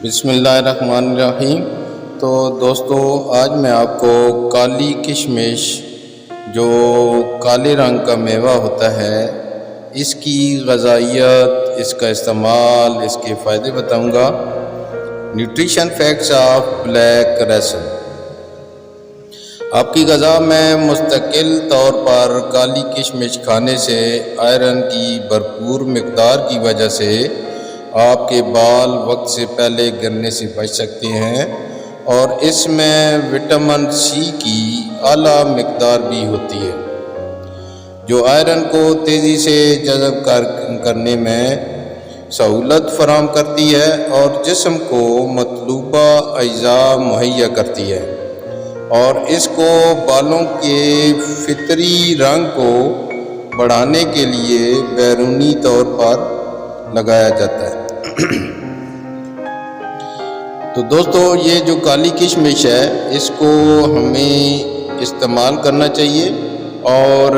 بسم اللہ الرحمن الرحیم۔ تو دوستو، آج میں آپ کو کالی کشمش جو کالے رنگ کا میوہ ہوتا ہے، اس کی غذائیت، اس کا استعمال، اس کے فائدے بتاؤں گا۔ Nutrition facts of black raisin. آپ کی غذا میں مستقل طور پر کالی کشمش کھانے سے آئرن کی بھرپور مقدار کی وجہ سے آپ کے بال وقت سے پہلے گرنے سے بچ سکتے ہیں، اور اس میں وٹامن سی کی اعلیٰ مقدار بھی ہوتی ہے جو آئرن کو تیزی سے جذب کرنے میں سہولت فراہم کرتی ہے اور جسم کو مطلوبہ اجزاء مہیا کرتی ہے، اور اس کو بالوں کے فطری رنگ کو بڑھانے کے لیے بیرونی طور پر لگایا جاتا ہے۔ تو دوستو، یہ جو کالی کشمش ہے، اس کو ہمیں استعمال کرنا چاہیے اور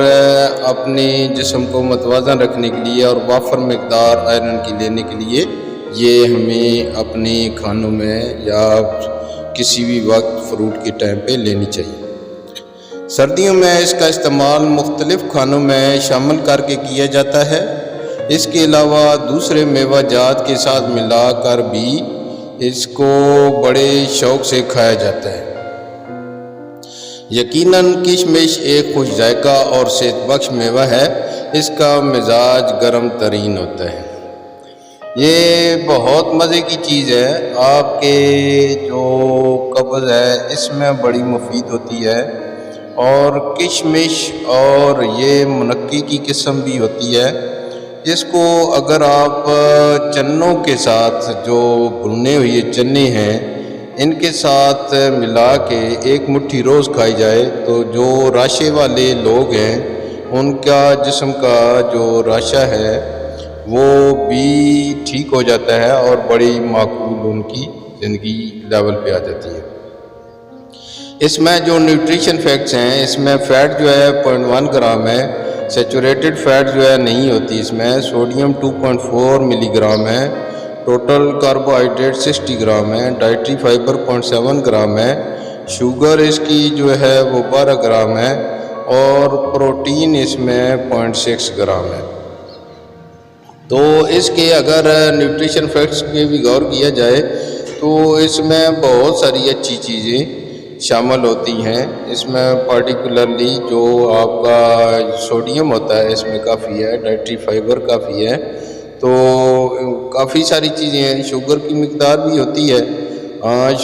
اپنے جسم کو متوازن رکھنے کے لیے اور وافر مقدار آئرن کی لینے کے لیے یہ ہمیں اپنے کھانوں میں یا کسی بھی وقت فروٹ کے ٹائم پہ لینی چاہیے۔ سردیوں میں اس کا استعمال مختلف کھانوں میں شامل کر کے کیا جاتا ہے۔ اس کے علاوہ دوسرے میوہ جات کے ساتھ ملا کر بھی اس کو بڑے شوق سے کھایا جاتا ہے۔ یقیناً کشمش ایک خوش ذائقہ اور صحت بخش میوہ ہے۔ اس کا مزاج گرم ترین ہوتا ہے۔ یہ بہت مزے کی چیز ہے، آپ کے جو قبض ہے اس میں بڑی مفید ہوتی ہے، اور کشمش اور یہ منقی کی قسم بھی ہوتی ہے۔ اس کو اگر آپ چنوں کے ساتھ، جو بھنے ہوئے چنے ہیں، ان کے ساتھ ملا کے ایک مٹھی روز کھائی جائے تو جو راشے والے لوگ ہیں ان کا جسم کا جو راشا ہے وہ بھی ٹھیک ہو جاتا ہے اور بڑی معقول ان کی زندگی لیول پہ آ جاتی ہے۔ اس میں جو نیوٹریشن فیکٹس ہیں، اس میں فیٹ جو ہے 0.1 گرام ہے، سیچوریٹڈ فیٹ جو ہے نہیں ہوتی، اس میں سوڈیم 2.4 ملی گرام ہے، ٹوٹل کاربوہائیڈریٹ 60 گرام ہے، ڈائٹری فائبر 0.7 گرام ہے، شوگر اس کی جو ہے وہ 12 گرام ہے، اور پروٹین اس میں 0.6 گرام ہے۔ تو اس کے اگر نیوٹریشن فیکٹس پہ بھی غور کیا جائے تو اس میں بہت ساری اچھی چیزیں شامل ہوتی ہیں۔ اس میں پارٹیکولرلی جو آپ کا سوڈیم ہوتا ہے اس میں کافی ہے، ڈائٹری فائبر کافی ہے، تو کافی ساری چیزیں ہیں۔ شوگر کی مقدار بھی ہوتی ہے۔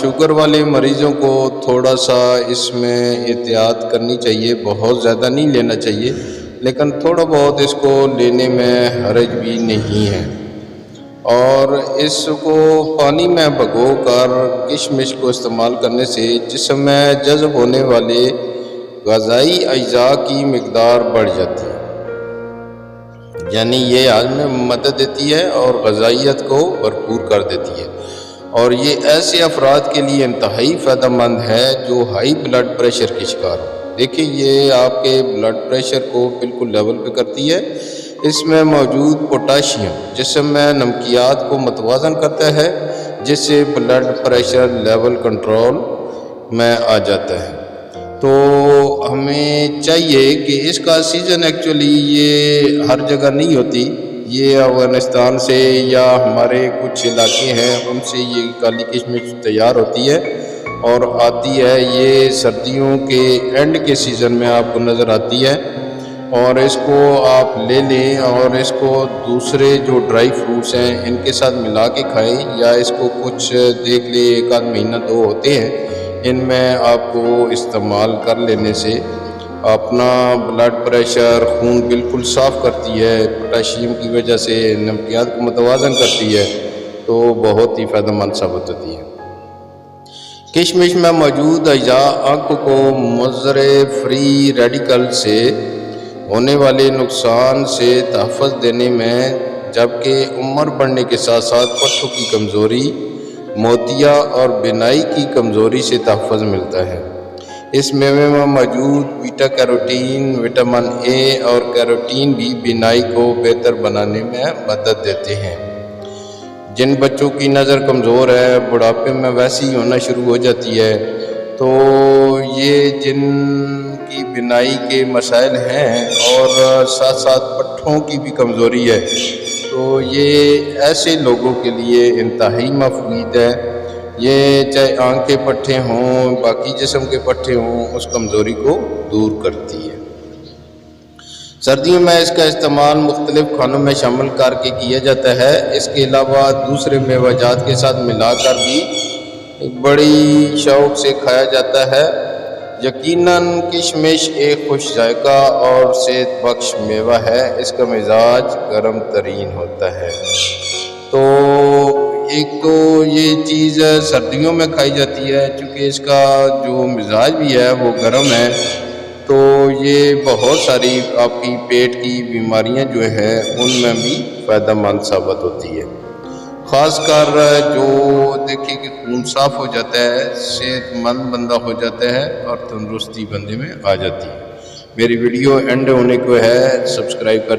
شوگر والے مریضوں کو تھوڑا سا اس میں احتیاط کرنی چاہیے، بہت زیادہ نہیں لینا چاہیے، لیکن تھوڑا بہت اس کو لینے میں حرج بھی نہیں ہے۔ اور اس کو پانی میں بھگو کر کشمش کو استعمال کرنے سے جسم میں جذب ہونے والے غذائی اجزاء کی مقدار بڑھ جاتی ہے، یعنی یہ ہاضمے میں مدد دیتی ہے اور غذائیت کو بھرپور کر دیتی ہے، اور یہ ایسے افراد کے لیے انتہائی فائدہ مند ہے جو ہائی بلڈ پریشر کے شکار ہو۔ دیکھیں، یہ آپ کے بلڈ پریشر کو بالکل لیول پہ کرتی ہے۔ اس میں موجود پوٹاشیم جسم میں نمکیات کو متوازن کرتا ہے، جس سے بلڈ پریشر لیول کنٹرول میں آ جاتا ہے۔ تو ہمیں چاہیے کہ اس کا سیزن ایکچولی یہ ہر جگہ نہیں ہوتی، یہ افغانستان سے یا ہمارے کچھ علاقے ہیں ان سے یہ کالی کشمش تیار ہوتی ہے اور آتی ہے۔ یہ سردیوں کے اینڈ کے سیزن میں آپ کو نظر آتی ہے، اور اس کو آپ لے لیں اور اس کو دوسرے جو ڈرائی فروٹس ہیں ان کے ساتھ ملا کے کھائیں، یا اس کو کچھ دیکھ لیں، 1 مہینہ 2 ہوتے ہیں، ان میں آپ کو استعمال کر لینے سے اپنا بلڈ پریشر، خون بالکل صاف کرتی ہے، پوٹاشیم کی وجہ سے نمکیات کو متوازن کرتی ہے، تو بہت ہی فائدہ مند ثابت ہوتی ہے۔ کشمش میں موجود اجزاء آنکھوں کو مضر فری ریڈیکل سے ہونے والے نقصان سے تحفظ دینے میں، جبکہ عمر بڑھنے کے ساتھ ساتھ پٹھوں کی کمزوری، موتیا اور بینائی کی کمزوری سے تحفظ ملتا ہے۔ اس میوے میں موجود بیٹا کیروٹین، وٹامن اے اور کیروٹین بھی بینائی کو بہتر بنانے میں مدد دیتے ہیں۔ جن بچوں کی نظر کمزور ہے بڑھاپے میں ویسی ہی ہونا شروع ہو جاتی ہے، تو یہ جن کی بینائی کے مسائل ہیں اور ساتھ ساتھ پٹھوں کی بھی کمزوری ہے، تو یہ ایسے لوگوں کے لیے انتہائی مفید ہے۔ یہ چاہے آنکھ کے پٹھے ہوں، باقی جسم کے پٹھے ہوں، اس کمزوری کو دور کرتی ہے۔ سردیوں میں اس کا استعمال مختلف کھانوں میں شامل کر کے کیا جاتا ہے۔ اس کے علاوہ دوسرے میوہ جات کے ساتھ ملا کر بھی بڑی شوق سے کھایا جاتا ہے۔ یقیناً کشمش ایک خوش ذائقہ اور صحت بخش میوہ ہے۔ اس کا مزاج گرم ترین ہوتا ہے۔ تو ایک تو یہ چیز سردیوں میں کھائی جاتی ہے، چونکہ اس کا جو مزاج بھی ہے وہ گرم ہے، تو یہ بہت ساری آپ کی پیٹ کی بیماریاں جو ہیں ان میں بھی فائدہ مند ثابت ہوتی ہے۔ خاص کر جو دیکھیں کہ خون صاف ہو جاتا ہے، صحت مند بندہ ہو جاتا ہے اور تندرستی بندے میں آ جاتی ہے۔ میری ویڈیو اینڈ ہونے کو ہے، سبسکرائب کر